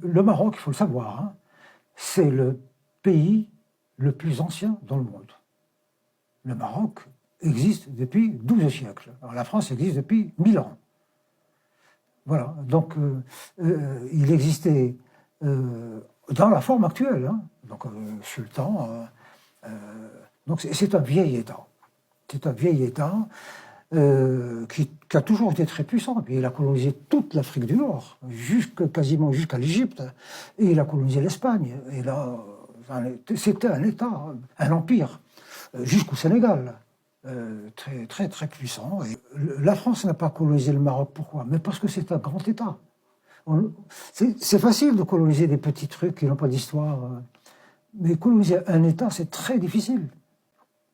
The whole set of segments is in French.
Le Maroc, il faut le savoir, hein, c'est le pays le plus ancien dans le monde. Le Maroc existe depuis 12 siècles. Alors, la France existe depuis 1000 ans. Voilà, donc il existait dans la forme actuelle, hein, donc sultan. Donc c'est un vieil État. C'est un vieil État qui a toujours été très puissant. Puis il a colonisé toute l'Afrique du Nord, quasiment jusqu'à l'Égypte, et il a colonisé l'Espagne. Et là, c'était un État, un empire, jusqu'au Sénégal. Très, très, très puissant. Et la France n'a pas colonisé le Maroc, pourquoi? Mais parce que c'est un grand État. C'est facile de coloniser des petits trucs qui n'ont pas d'histoire, mais coloniser un État, c'est très difficile.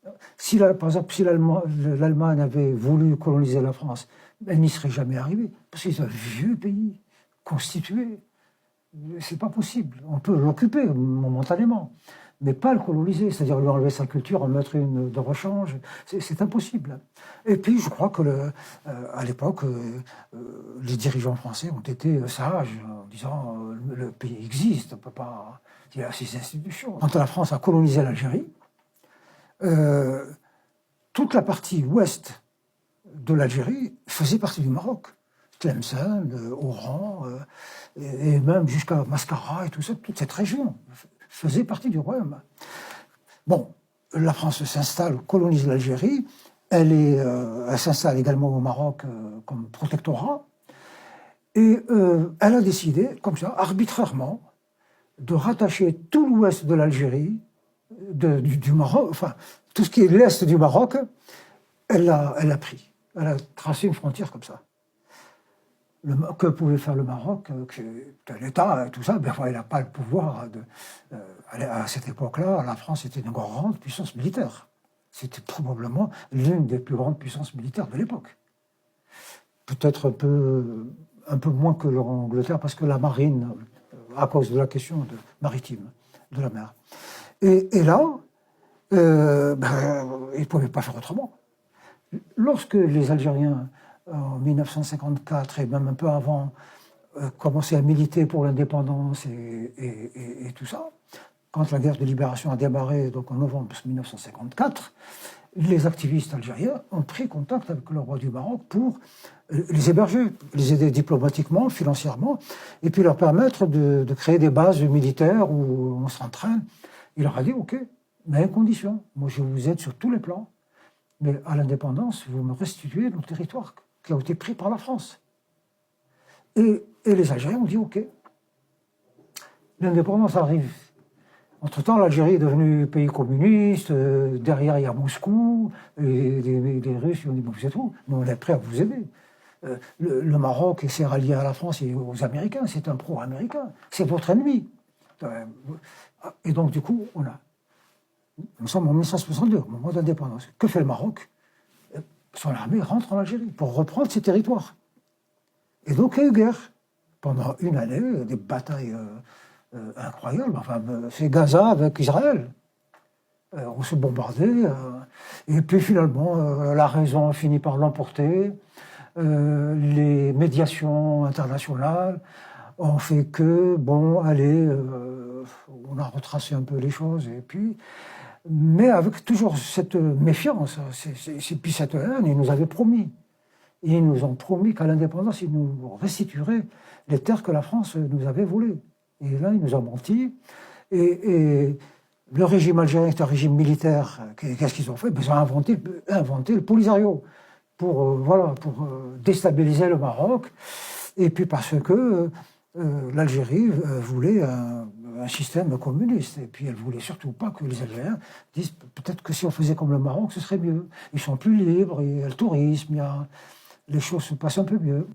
Par exemple, si l'Allemagne avait voulu coloniser la France, elle n'y serait jamais arrivée, parce que c'est un vieux pays, constitué. C'est pas possible. On peut l'occuper momentanément, mais pas le coloniser, c'est-à-dire lui enlever sa culture, en mettre une de rechange, c'est impossible. Et puis, je crois que à l'époque, les dirigeants français ont été sages en disant le pays existe, on peut pas. Il y a ces institutions. Quand la France a colonisé l'Algérie, toute la partie ouest de l'Algérie faisait partie du Maroc. Tlemcen, Oran, et même jusqu'à Mascara et tout ça, toute cette région faisait partie du royaume. Bon, la France s'installe, colonise l'Algérie, elle s'installe également au Maroc comme protectorat, et elle a décidé, comme ça, arbitrairement, de rattacher tout l'ouest de l'Algérie, du Maroc, enfin, tout ce qui est l'est du Maroc, elle l'a pris. Elle a tracé une frontière comme ça. Que pouvait faire le Maroc, l'État, tout ça, ben, il n'a pas le pouvoir. À cette époque-là, la France était une grande puissance militaire. C'était probablement l'une des plus grandes puissances militaires de l'époque. Peut-être un peu moins que l'Angleterre, parce que la marine, à cause de la question maritime, de la mer. Et là, ils ne pouvaient pas faire autrement. Lorsque les Algériens, en 1954 et même un peu avant, commençaient à militer pour l'indépendance et tout ça, quand la guerre de libération a démarré, donc en novembre 1954, les activistes algériens ont pris contact avec le roi du Maroc pour les héberger, les aider diplomatiquement, financièrement, et puis leur permettre de créer des bases militaires où on s'entraîne. Il leur a dit, OK, mais à une condition, moi je vous aide sur tous les plans, mais à l'indépendance, vous me restituez nos territoires qui ont été pris par la France. Et les Algériens ont dit, OK, l'indépendance arrive. Entre-temps, l'Algérie est devenue pays communiste, derrière il y a Moscou, et les Russes ont dit, bon, c'est tout, nous on est prêts à vous aider. Le Maroc s'est rallié à la France et aux Américains, c'est un pro-américain, c'est votre ennemi. Et donc du coup, nous sommes en 1962, au moment de l'indépendance. Que fait le Maroc? Son armée rentre en Algérie pour reprendre ses territoires. Et donc il y a eu guerre. Pendant une année, des batailles incroyables. Enfin, c'est Gaza avec Israël. On se bombardait. Et puis finalement, la raison a fini par l'emporter. Les médiations internationales ont fait que, bon, allez, on a retracé un peu les choses. Et puis, mais avec toujours cette méfiance, puis cette haine, ils nous avaient promis. Ils nous ont promis qu'à l'indépendance, ils nous restitueraient les terres que la France nous avait volées. Et là, ils nous ont menti. Et le régime algérien est un régime militaire. Qu'est-ce qu'ils ont fait? Ils ont inventé le Polisario pour déstabiliser le Maroc. Et puis parce que l'Algérie voulait un système communiste. Et puis elle voulait surtout pas que les Algériens disent peut-être que si on faisait comme le Maroc, ce serait mieux. Ils sont plus libres, il y a le tourisme, les choses se passent un peu mieux.